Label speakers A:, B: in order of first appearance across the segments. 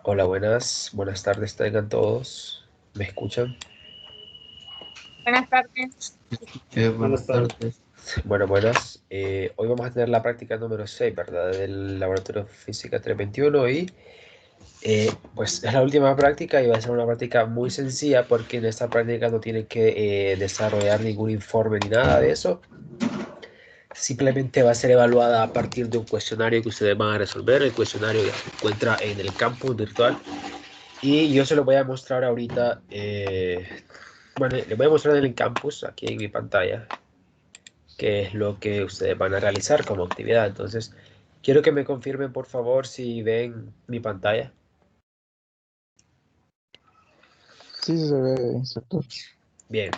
A: Hola, buenas tardes tengan todos. ¿Me escuchan?
B: Buenas tardes.
C: Buenas tardes.
A: Bueno, buenas. Hoy vamos a tener la práctica número 6, ¿verdad? Del Laboratorio Física 321 y pues es la última práctica y va a ser una práctica muy sencilla porque en esta práctica no tienen que desarrollar ningún informe ni nada de eso. Simplemente va a ser evaluada a partir de un cuestionario que ustedes van a resolver. El cuestionario ya se encuentra en el campus virtual y yo se lo voy a mostrar ahorita. Bueno, les voy a mostrar en el campus, aquí en mi pantalla, qué es lo que ustedes van a realizar como actividad. Entonces, quiero que me confirmen, por favor, si ven mi pantalla.
C: Sí, sí se ve, instructor.
A: Bien.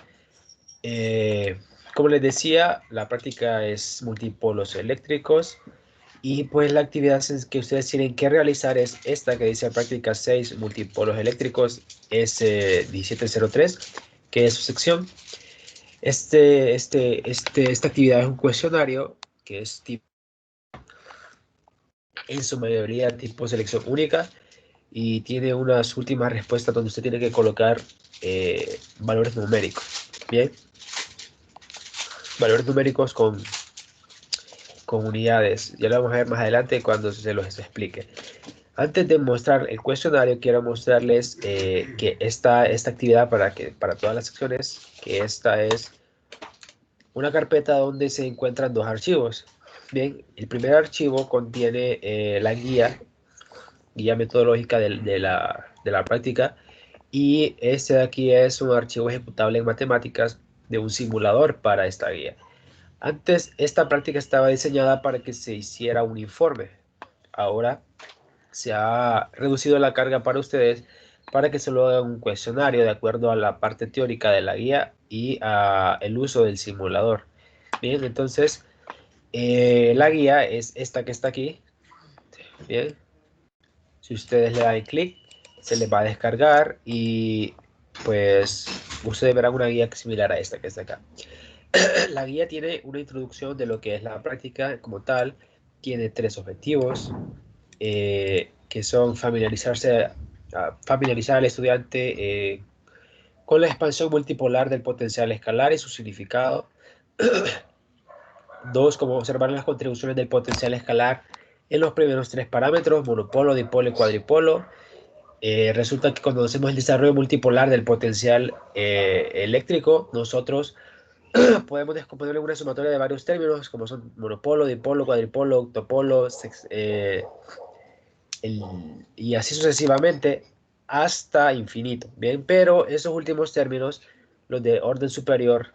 A: Eh, como les decía, la práctica es multipolos eléctricos y pues la actividad que ustedes tienen que realizar es esta que dice práctica 6 multipolos eléctricos S1703, que es su sección. Esta actividad es un cuestionario que es tipo, en su mayoría tipo selección única y tiene unas últimas respuestas donde usted tiene que colocar valores numéricos. Bien, valores numéricos con unidades. Ya lo vamos a ver más adelante cuando se los explique. Antes de mostrar el cuestionario, quiero mostrarles que esta actividad para todas las secciones, que esta es una carpeta donde se encuentran dos archivos. Bien, el primer archivo contiene la guía metodológica de la práctica, y este de aquí es un archivo ejecutable en matemáticas de un simulador para esta guía. Antes esta práctica estaba diseñada para que se hiciera un informe. Ahora se ha reducido la carga para ustedes para que se lo hagan un cuestionario de acuerdo a la parte teórica de la guía y a el uso del simulador. Bien, entonces la guía es esta que está aquí. Bien, si ustedes le dan clic, se les va a descargar y pues ustedes verán una guía similar a esta que está acá. La guía tiene una introducción de lo que es la práctica como tal, tiene tres objetivos, que son familiarizar al estudiante con la expansión multipolar del potencial escalar y su significado. Dos, cómo observar las contribuciones del potencial escalar en los primeros tres parámetros, monopolo, dipolo y cuadripolo. Resulta que cuando hacemos el desarrollo multipolar del potencial eléctrico, nosotros podemos descomponerlo en una sumatoria de varios términos, como son monopolo, dipolo, cuadripolo, octopolo, y así sucesivamente hasta infinito. Bien, pero esos últimos términos, los de orden superior,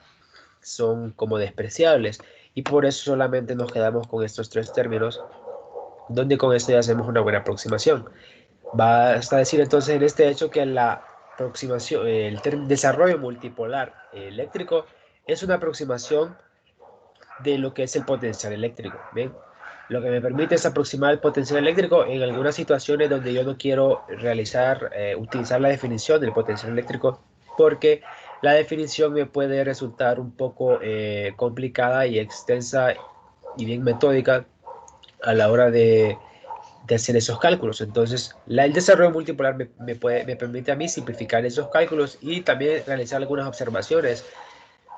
A: son como despreciables y por eso solamente nos quedamos con estos tres términos, donde con esto ya hacemos una buena aproximación. Basta decir entonces en este hecho que la aproximación, desarrollo multipolar eléctrico es una aproximación de lo que es el potencial eléctrico. ¿Bien? Lo que me permite es aproximar el potencial eléctrico en algunas situaciones donde yo no quiero utilizar la definición del potencial eléctrico, porque la definición me puede resultar un poco complicada y extensa y bien metódica a la hora de hacer esos cálculos. Entonces, el desarrollo multipolar me permite a mí simplificar esos cálculos y también realizar algunas observaciones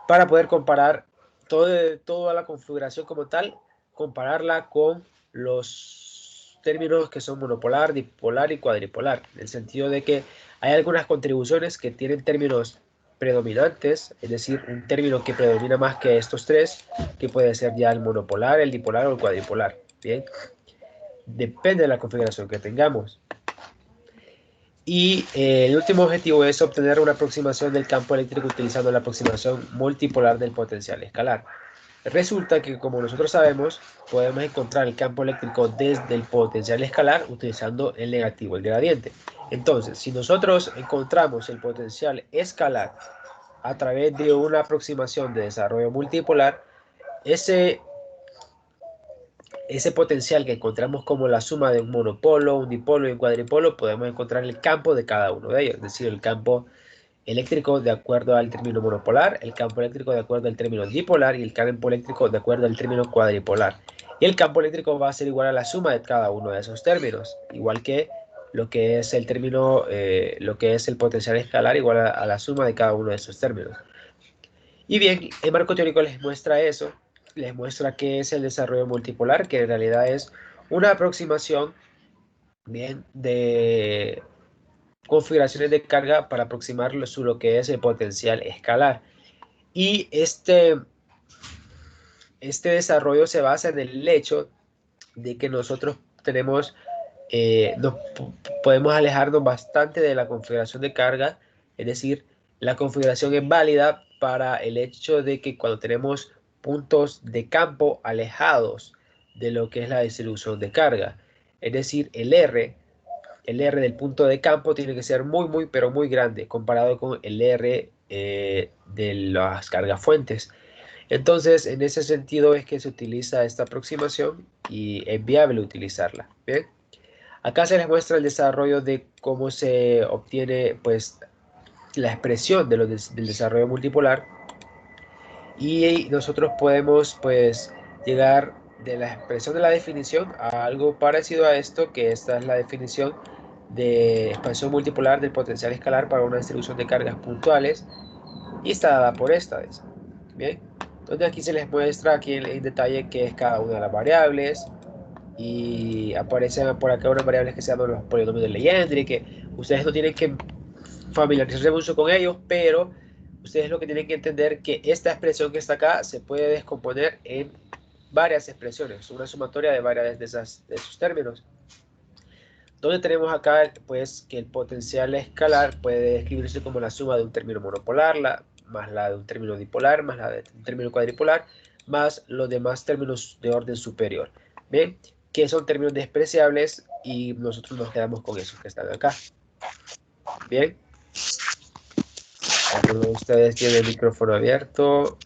A: para poder comparar toda la configuración como tal, compararla con los términos que son monopolar, dipolar y cuadripolar, en el sentido de que hay algunas contribuciones que tienen términos predominantes, es decir, un término que predomina más que estos tres, que puede ser ya el monopolar, el dipolar o el cuadripolar. Bien, depende de la configuración que tengamos. Y el último objetivo es obtener una aproximación del campo eléctrico utilizando la aproximación multipolar del potencial escalar. Resulta que, como nosotros sabemos, podemos encontrar el campo eléctrico desde el potencial escalar utilizando el negativo, el gradiente. Entonces, si nosotros encontramos el potencial escalar a través de una aproximación de desarrollo multipolar, ese potencial que encontramos como la suma de un monopolo, un dipolo y un cuadripolo, podemos encontrar el campo de cada uno de ellos, es decir, el campo eléctrico de acuerdo al término monopolar, el campo eléctrico de acuerdo al término dipolar y el campo eléctrico de acuerdo al término cuadripolar. Y el campo eléctrico va a ser igual a la suma de cada uno de esos términos, igual que lo que es el término, lo que es el potencial escalar igual a la suma de cada uno de esos términos. Y bien, el marco teórico les muestra eso, les muestra qué es el desarrollo multipolar, que en realidad es una aproximación, bien, de configuraciones de carga para aproximar lo que es el potencial escalar. Y este desarrollo se basa en el hecho de que nosotros tenemos, podemos alejarnos bastante de la configuración de carga, es decir, la configuración es válida para el hecho de que cuando tenemos puntos de campo alejados de lo que es la distribución de carga, es decir, el R del punto de campo tiene que ser muy, pero muy grande comparado con el R de las cargas fuentes. Entonces, en ese sentido es que se utiliza esta aproximación y es viable utilizarla. Bien, acá se les muestra el desarrollo de cómo se obtiene, pues, la expresión del desarrollo multipolar, y nosotros podemos, pues, llegar de la expresión de la definición a algo parecido a esto, que esta es la definición de expansión multipolar del potencial escalar para una distribución de cargas puntuales, y está dada por esta vez. Bien, donde aquí se les muestra aquí en detalle qué es cada una de las variables, y aparecen por acá unas variables que se llaman los polinomios de Legendre, que ustedes no tienen que familiarizarse mucho con ellos, pero ustedes lo que tienen que entender que esta expresión que está acá se puede descomponer en varias expresiones, una sumatoria de varias de esos términos. Donde tenemos acá, pues, que el potencial escalar puede escribirse como la suma de un término monopolar, más la de un término dipolar, más la de un término cuadripolar, más los demás términos de orden superior. ¿Ven? Que son términos despreciables y nosotros nos quedamos con esos que están acá. Bien. Algunos de ustedes tienen el micrófono abierto.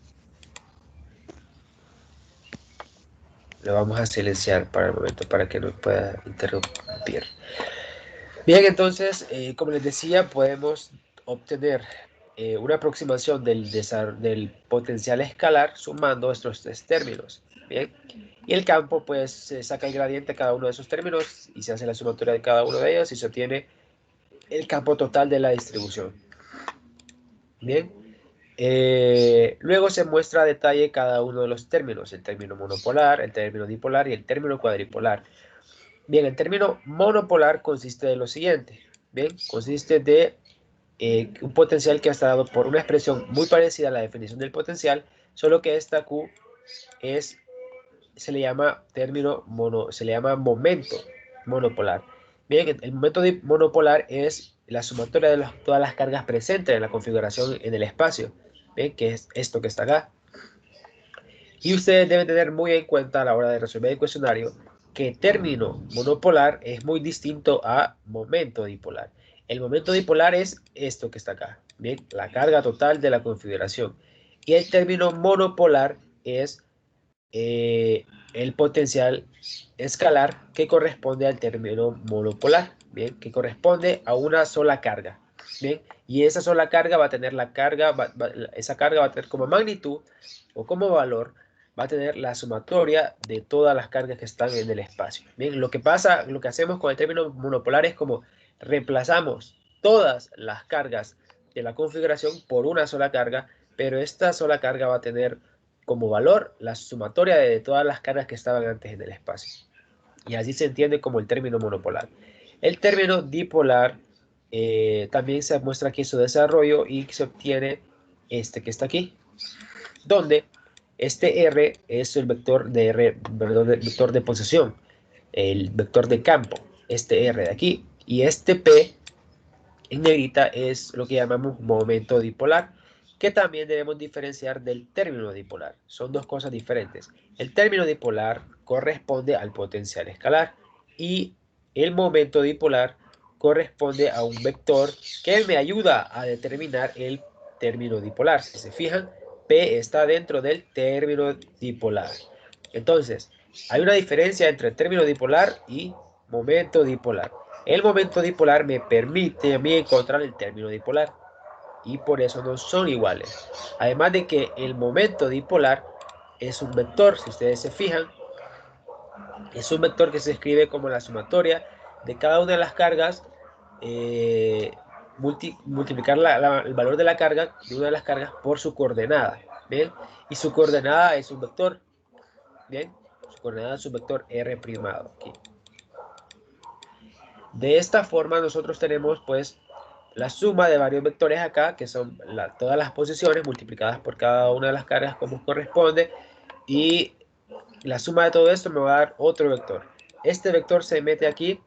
A: Lo vamos a silenciar para el momento para que no pueda interrumpir. Bien, entonces, como les decía, podemos obtener una aproximación del potencial escalar sumando estos tres términos. Bien, y el campo, pues, se saca el gradiente de cada uno de esos términos y se hace la sumatoria de cada uno de ellos y se obtiene el campo total de la distribución. Bien, luego se muestra a detalle cada uno de los términos, el término monopolar, el término dipolar y el término cuadripolar. Bien, el término monopolar consiste de lo siguiente. Bien, consiste de un potencial que está dado por una expresión muy parecida a la definición del potencial, solo que esta Q se le llama momento monopolar. Bien, el momento monopolar es la sumatoria de todas las cargas presentes en la configuración en el espacio. Bien, que es esto que está acá. Y ustedes deben tener muy en cuenta a la hora de resolver el cuestionario que término monopolar es muy distinto a momento dipolar. El momento dipolar es esto que está acá, ¿bien? La carga total de la configuración. Y el término monopolar es el potencial escalar que corresponde al término monopolar, ¿bien? Que corresponde a una sola carga, ¿bien? Y esa sola carga va a tener esa carga va a tener como magnitud o como valor, va a tener la sumatoria de todas las cargas que están en el espacio. Bien, lo que hacemos con el término monopolar es como reemplazamos todas las cargas de la configuración por una sola carga, pero esta sola carga va a tener como valor la sumatoria de todas las cargas que estaban antes en el espacio. Y así se entiende como el término monopolar. El término dipolar también se muestra aquí su desarrollo y se obtiene este que está aquí, donde este R es el vector de R, perdón, el vector de posesión, el vector de campo, este R de aquí, y este P en negrita es lo que llamamos momento dipolar, que también debemos diferenciar del término dipolar. Son dos cosas diferentes. El término dipolar corresponde al potencial escalar y el momento dipolar corresponde a un vector que me ayuda a determinar el término dipolar. Si se fijan, P está dentro del término dipolar. Entonces, hay una diferencia entre término dipolar y momento dipolar. El momento dipolar me permite a mí encontrar el término dipolar y por eso no son iguales. Además de que el momento dipolar es un vector, si ustedes se fijan, es un vector que se escribe como la sumatoria de cada una de las cargas, multiplicar el valor de la carga, de una de las cargas, por su coordenada, ¿bien? Y su coordenada es un vector, ¿bien? Su coordenada es un vector R primado, aquí. De esta forma nosotros tenemos, pues, la suma de varios vectores acá, que son todas las posiciones multiplicadas por cada una de las cargas como corresponde, y la suma de todo esto me va a dar otro vector. Este vector se mete aquí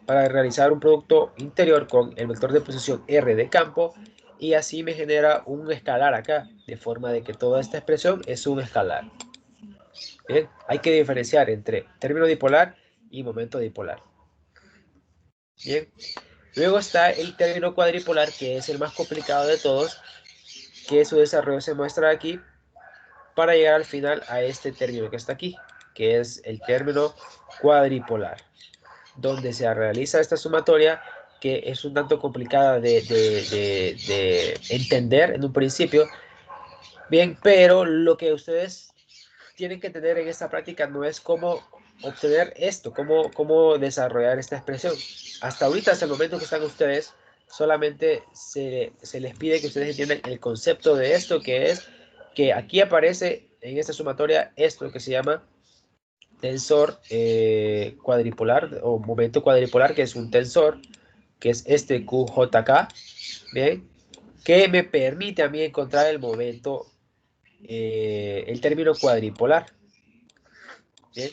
A: para realizar un producto interior con el vector de posición R de campo, y así me genera un escalar acá, de forma de que toda esta expresión es un escalar. Bien, hay que diferenciar entre término dipolar y momento dipolar. Bien, luego está el término cuadripolar, que es el más complicado de todos, que su desarrollo se muestra aquí para llegar al final a este término que está aquí, que es el término cuadripolar, donde se realiza esta sumatoria, que es un tanto complicada de entender en un principio. Bien, pero lo que ustedes tienen que entender en esta práctica no es cómo obtener esto, cómo desarrollar esta expresión. Hasta ahorita, hasta el momento que están ustedes, solamente se les pide que ustedes entiendan el concepto de esto, que es que aquí aparece en esta sumatoria esto que se llama tensor cuadripolar o momento cuadripolar, que es un tensor, que es este QJK, ¿bien? Que me permite a mí encontrar el momento, el término cuadripolar, ¿bien?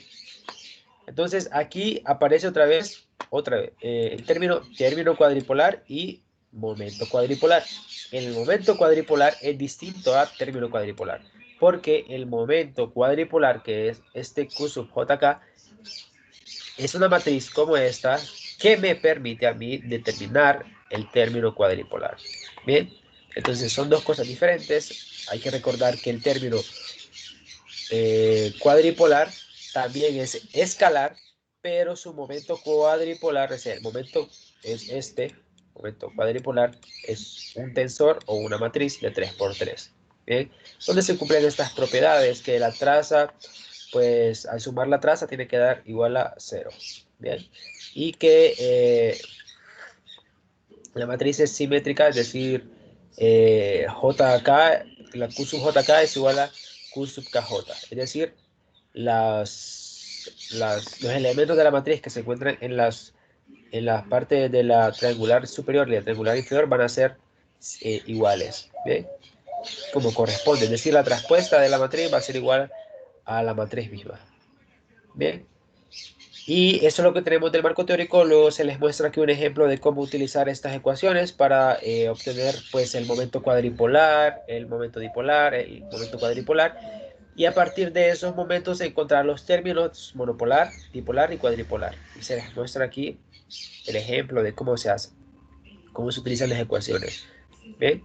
A: Entonces aquí aparece otra vez el término cuadripolar y momento cuadripolar. El momento cuadripolar es distinto a término cuadripolar, porque el momento cuadripolar, que es este Q sub JK, es una matriz como esta que me permite a mí determinar el término cuadripolar. Bien, entonces son dos cosas diferentes. Hay que recordar que el término cuadripolar también es escalar, pero su momento cuadripolar, es el momento es este, momento cuadripolar es un tensor o una matriz de 3×3. Bien, donde se cumplen estas propiedades, que la traza, pues al sumar la traza tiene que dar igual a 0. Bien, y que la matriz es simétrica, es decir, JK, la Q sub JK es igual a Q sub KJ, es decir, los elementos de la matriz que se encuentran en las partes de la triangular superior y la triangular inferior van a ser iguales, ¿bien? Como corresponde, es decir, la traspuesta de la matriz va a ser igual a la matriz misma, ¿bien? Y eso es lo que tenemos del marco teórico. Luego se les muestra aquí un ejemplo de cómo utilizar estas ecuaciones para obtener, pues, el momento cuadripolar, el momento dipolar, el momento cuadripolar, y a partir de esos momentos encontrar los términos monopolar, dipolar y cuadripolar. Y se les muestra aquí el ejemplo de cómo se hace, cómo se utilizan las ecuaciones. ¿Bien?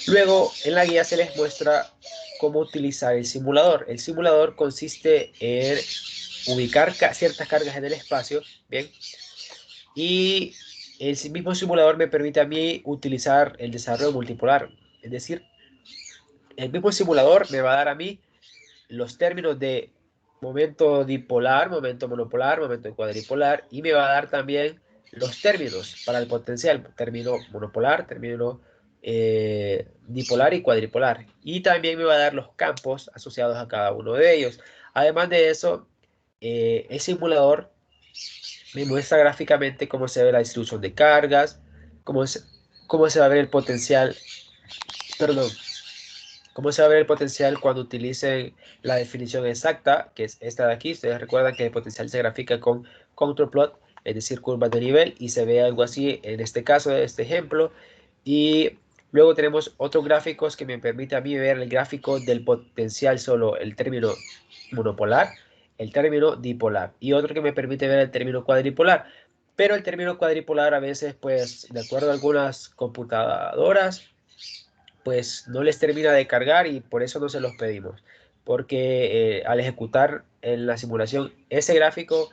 A: Luego en la guía se les muestra cómo utilizar el simulador. El simulador consiste en ubicar ciertas cargas en el espacio, ¿bien? Y el mismo simulador me permite a mí utilizar el desarrollo multipolar. Es decir, el mismo simulador me va a dar a mí los términos de momento dipolar, momento monopolar, momento cuadripolar, y me va a dar también los términos para el potencial, término monopolar, término dipolar y cuadripolar. Y también me va a dar los campos asociados a cada uno de ellos. Además de eso, el simulador me muestra gráficamente cómo se ve la distribución de cargas, cómo se va a ver el potencial, perdón, cómo se va a ver el potencial cuando utilicen la definición exacta, que es esta de aquí. Ustedes recuerdan que el potencial se grafica con contour plot, es decir, curvas de nivel, y se ve algo así en este caso, de este ejemplo. Y luego tenemos otros gráficos que me permiten a mí ver el gráfico del potencial, solo el término monopolar, el término dipolar, y otro que me permite ver el término cuadripolar. Pero el término cuadripolar a veces, pues, de acuerdo a algunas computadoras, pues no les termina de cargar, y por eso no se los pedimos, porque al ejecutar en la simulación ese gráfico,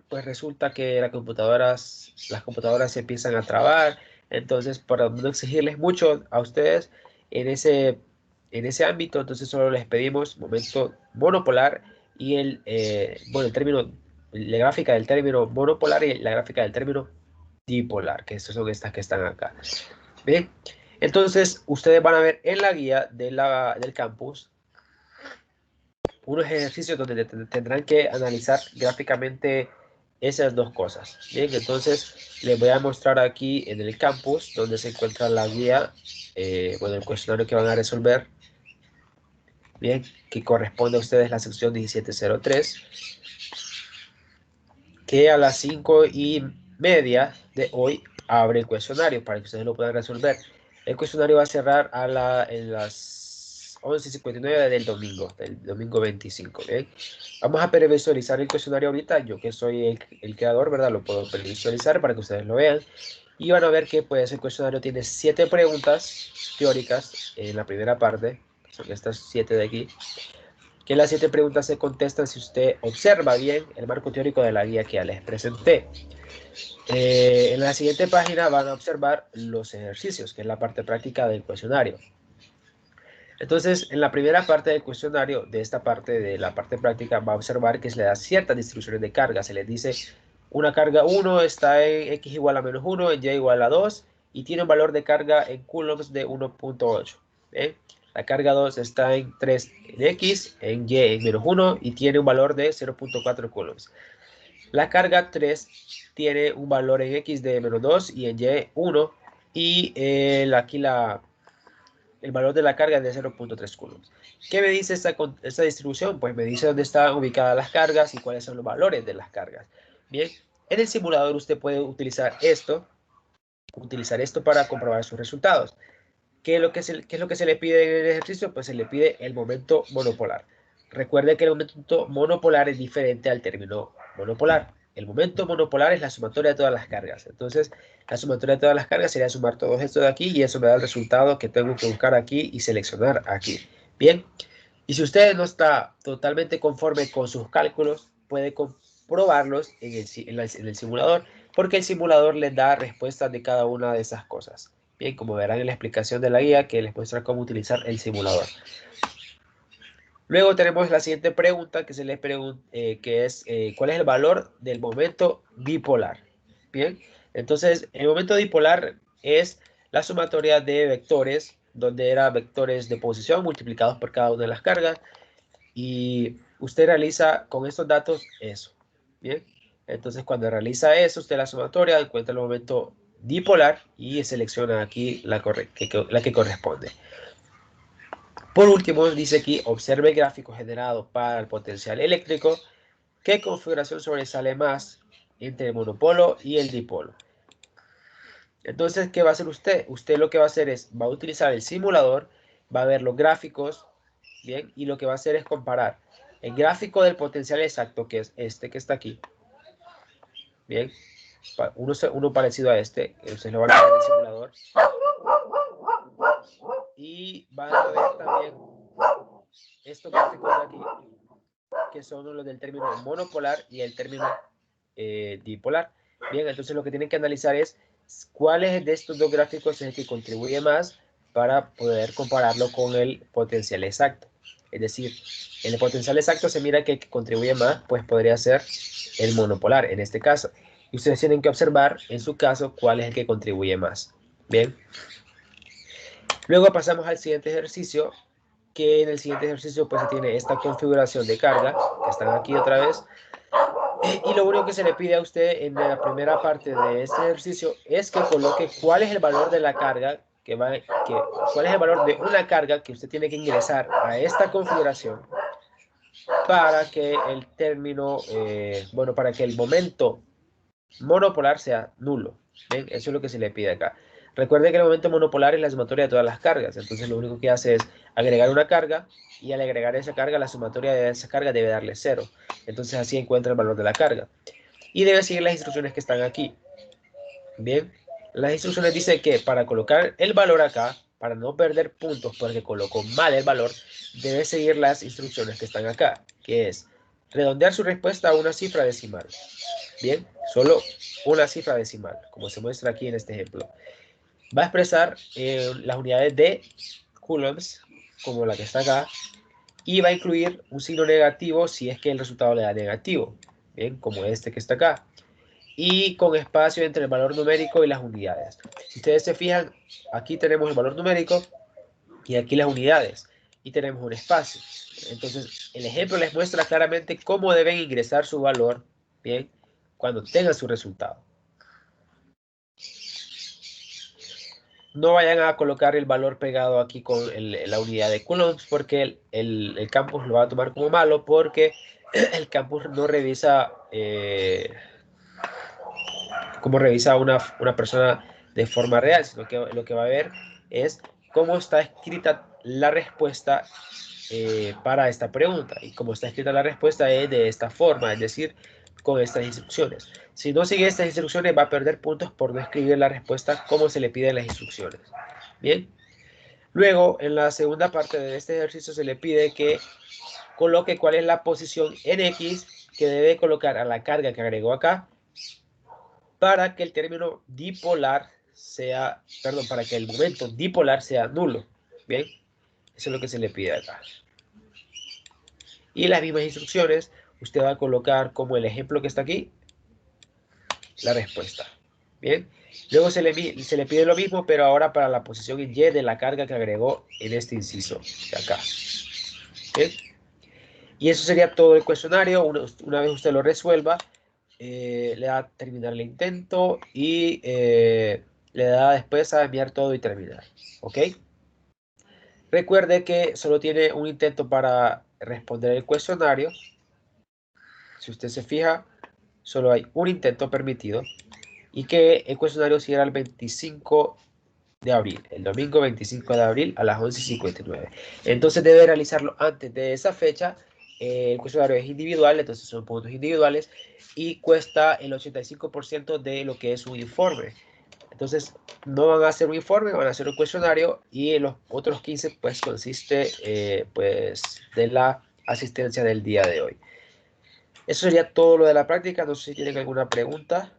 A: pues resulta que las computadoras se empiezan a trabar. Entonces, para no exigirles mucho a ustedes en ese ámbito, entonces solo les pedimos momento monopolar y el término la gráfica del término monopolar y la gráfica del término dipolar, que estas son estas que están acá. Bien, entonces ustedes van a ver en la guía del campus unos ejercicios donde tendrán que analizar gráficamente esas dos cosas. Bien, entonces les voy a mostrar aquí en el campus donde se encuentra la guía, bueno, el cuestionario que van a resolver. Bien, que corresponde a ustedes la sección 1703, que a las 5:30 de hoy abre el cuestionario para que ustedes lo puedan resolver. El cuestionario va a cerrar en las 11:59 del domingo 25. ¿Bien? Vamos a previsualizar el cuestionario ahorita. Yo que soy el creador, ¿verdad? Lo puedo previsualizar para que ustedes lo vean. Y van a ver que pues, el cuestionario tiene 7 preguntas teóricas en la primera parte. Son estas 7 de aquí. Que las 7 preguntas se contestan si usted observa bien el marco teórico de la guía que ya les presenté. En la siguiente página van a observar los ejercicios, que es la parte práctica del cuestionario. Entonces, en la primera parte del cuestionario, de esta parte, de la parte práctica, va a observar que se le da ciertas distribuciones de carga. Se les dice, una carga 1 está en x igual a menos 1, en y igual a 2, y tiene un valor de carga en coulombs de 1.8. La carga 2 está en 3 en x, en y en menos 1, y tiene un valor de 0.4 coulombs. La carga 3 tiene un valor en x de menos 2 y en y 1, y aquí el valor de la carga es de 0.3 coulombs. ¿Qué me dice esta distribución? Pues me dice dónde están ubicadas las cargas y cuáles son los valores de las cargas. Bien, en el simulador usted puede utilizar esto para comprobar sus resultados. ¿Qué es lo que se le pide en el ejercicio? Pues se le pide el momento monopolar. Recuerde que el momento monopolar es diferente al término monopolar. El momento monopolar es la sumatoria de todas las cargas. Entonces, la sumatoria de todas las cargas sería sumar todo esto de aquí y eso me da el resultado que tengo que buscar aquí y seleccionar aquí. Bien, y si usted no está totalmente conforme con sus cálculos, puede comprobarlos en el simulador, porque el simulador les da respuestas de cada una de esas cosas. Bien, como verán en la explicación de la guía que les muestra cómo utilizar el simulador. Luego tenemos la siguiente pregunta que se les pregunta, que es ¿cuál es el valor del momento dipolar? Bien, entonces el momento dipolar es la sumatoria de vectores, donde eran vectores de posición multiplicados por cada una de las cargas, y usted realiza con estos datos eso. Bien, entonces cuando realiza eso, usted la sumatoria encuentra el momento dipolar y selecciona aquí la que corresponde. Por último, dice aquí, observe el gráfico generado para el potencial eléctrico. ¿Qué configuración sobresale más entre el monopolo y el dipolo? Entonces, ¿qué va a hacer usted? Usted lo que va a hacer es, va a utilizar el simulador, va a ver los gráficos, bien, y lo que va a hacer es comparar el gráfico del potencial exacto, que es este que está aquí, bien, uno parecido a este, ustedes lo van a ver en el simulador, y van a ver también estos gráficos de aquí, que son los del término monopolar y el término dipolar. Bien, entonces lo que tienen que analizar es cuáles de estos dos gráficos es el que contribuye más para poder compararlo con el potencial exacto. Es decir, en el potencial exacto se mira que el que contribuye más, pues podría ser el monopolar en este caso. Y ustedes tienen que observar en su caso cuál es el que contribuye más. Bien. Luego pasamos al siguiente ejercicio, que en el siguiente ejercicio pues se tiene esta configuración de carga, que están aquí otra vez, y lo único que se le pide a usted en la primera parte de este ejercicio es que coloque cuál es el valor de la carga, cuál es el valor de una carga que usted tiene que ingresar a esta configuración para que el término, bueno, para que el momento monopolar sea nulo. ¿Ven? Eso es lo que se le pide acá. Recuerde que el momento monopolar es la sumatoria de todas las cargas. Entonces lo único que hace es agregar una carga y al agregar esa carga, la sumatoria de esa carga debe darle 0. Entonces así encuentra el valor de la carga. Y debe seguir las instrucciones que están aquí. Bien, las instrucciones dicen que para colocar el valor acá, para no perder puntos porque colocó mal el valor, debe seguir las instrucciones que están acá, que es redondear su respuesta a una cifra decimal. Bien, solo una cifra decimal, como se muestra aquí en este ejemplo. Va a expresar las unidades de coulombs, como la que está acá, y va a incluir un signo negativo si es que el resultado le da negativo. bien, como este que está acá, y con espacio entre el valor numérico y las unidades. Si ustedes se fijan, aquí tenemos el valor numérico y aquí las unidades, y tenemos un espacio. Entonces, el ejemplo les muestra claramente cómo deben ingresar su valor, bien, cuando tengan su resultado. No vayan a colocar el valor pegado aquí con la unidad de coulombs, porque el campus lo va a tomar como malo, porque el campus no revisa como revisa una persona de forma real, sino que lo que va a ver es cómo está escrita la respuesta para esta pregunta. Y como está escrita la respuesta es de esta forma, es decir, con estas instrucciones. Si no sigue estas instrucciones va a perder puntos por no escribir la respuesta como se le piden las instrucciones. Bien. Luego, en la segunda parte de este ejercicio se le pide que coloque cuál es la posición en X que debe colocar a la carga que agregó acá para que el término dipolar sea, perdón, para que el momento dipolar sea nulo. Bien, eso es lo que se le pide acá. Y las mismas instrucciones, usted va a colocar como el ejemplo que está aquí, la respuesta. Bien, luego se le pide lo mismo, pero ahora para la posición en Y de la carga que agregó en este inciso de acá. Bien, y eso sería todo el cuestionario. Una vez usted lo resuelva, le da a terminar el intento y le da después a enviar todo y terminar. ¿Ok? Recuerde que solo tiene un intento para responder el cuestionario. Si usted se fija, solo hay un intento permitido y que el cuestionario cierra el 25 de abril, el domingo 25 de abril a las 11:59. Entonces debe realizarlo antes de esa fecha. El cuestionario es individual, entonces son puntos individuales y cuesta el 85% de lo que es un informe. Entonces no van a hacer un informe, van a hacer un cuestionario y los otros 15 pues consiste pues de la asistencia del día de hoy. Eso sería todo lo de la práctica. No sé si tienen alguna pregunta.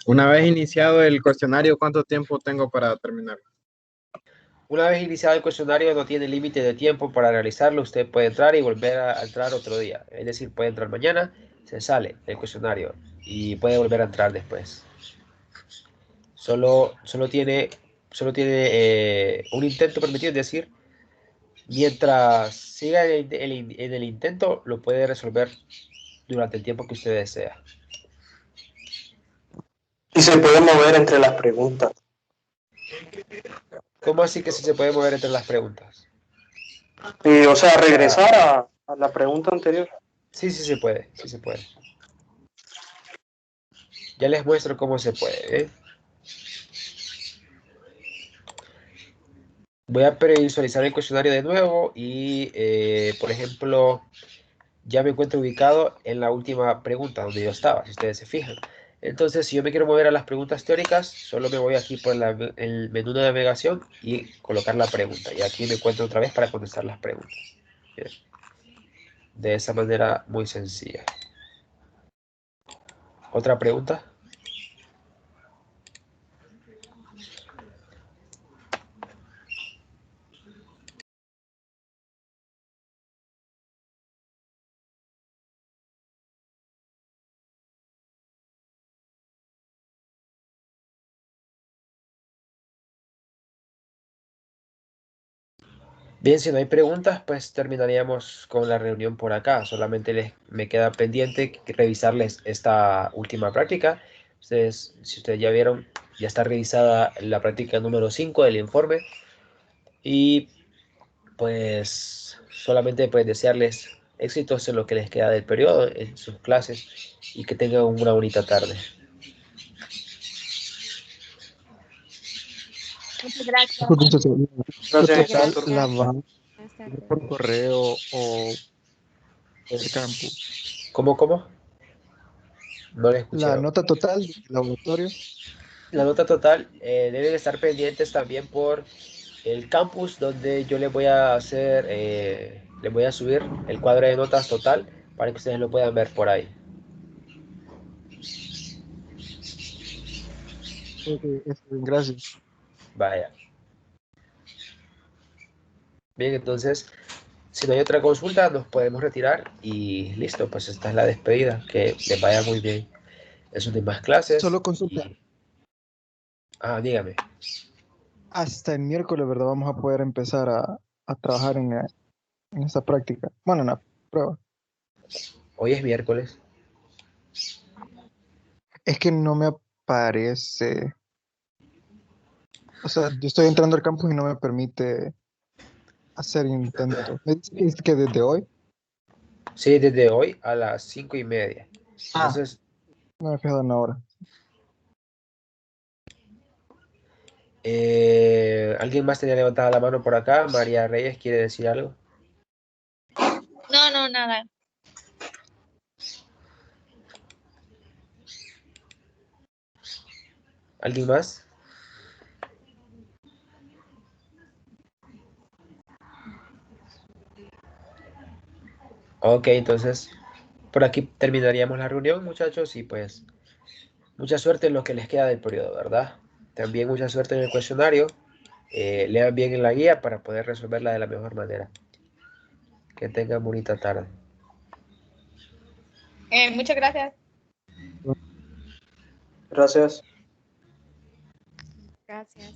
D: Una vez iniciado el cuestionario, ¿cuánto tiempo tengo para terminar?
A: Una vez iniciado el cuestionario no tiene límite de tiempo para realizarlo. Usted puede entrar y volver a entrar otro día. Es decir, puede entrar mañana, se sale del cuestionario y puede volver a entrar después. Solo tiene un intento permitido, es decir, mientras siga en el intento, lo puede resolver durante el tiempo que usted desea.
E: Y se puede mover entre las preguntas.
A: ¿Cómo así que sí se puede mover entre las preguntas?
E: Y, o sea, regresar a la pregunta anterior.
A: Sí, sí se puede, sí se puede. Ya les muestro cómo se puede, ¿eh? Voy a previsualizar el cuestionario de nuevo y, por ejemplo, ya me encuentro ubicado en la última pregunta donde yo estaba, si ustedes se fijan. Entonces, si yo me quiero mover a las preguntas teóricas, solo me voy aquí por el menú de navegación y colocar la pregunta. Y aquí me encuentro otra vez para contestar las preguntas. Bien. De esa manera muy sencilla. ¿Otra pregunta? Bien, si no hay preguntas, pues terminaríamos con la reunión por acá. Solamente me queda pendiente revisarles esta última práctica. Ustedes, si ustedes ya vieron, ya está revisada la práctica número 5 del informe. Y pues solamente pues desearles éxitos en lo que les queda del periodo, en sus clases, y que tengan una bonita tarde.
B: Muchas gracias.
E: Gracias,
C: Total,
E: instructor.
C: la van
B: Buenas tardes.
C: por correo o el campus.
A: ¿Cómo? No le escuché.
C: La nota total del laboratorio.
A: La nota total deben estar pendientes también por el campus donde yo les voy a hacer, les voy a subir el cuadro de notas total para que ustedes lo puedan ver por ahí.
C: Ok, está bien, gracias.
A: Vaya. Bien, entonces, si no hay otra consulta, nos podemos retirar y listo, pues esta es la despedida. Que les vaya muy bien en sus demás clases.
C: Solo consulta.
A: Dígame.
C: Hasta el miércoles, ¿verdad? Vamos a poder empezar a trabajar en esta práctica. Bueno, en la prueba.
A: Hoy es miércoles.
C: Es que no me aparece. O sea, yo estoy entrando al campus y no me permite hacer intentos. Me dice que desde hoy.
A: Sí, desde hoy a las 5:30. Entonces,
C: No me he fijado en la hora.
A: ¿alguien más tenía levantada la mano por acá? María Reyes, ¿quiere decir algo?
B: No, nada.
A: ¿Alguien más? Ok, entonces por aquí terminaríamos la reunión, muchachos, y pues mucha suerte en lo que les queda del periodo, ¿verdad? También mucha suerte en el cuestionario. Lean bien en la guía para poder resolverla de la mejor manera. Que tengan bonita tarde.
B: Muchas gracias.
E: Gracias.
F: Gracias.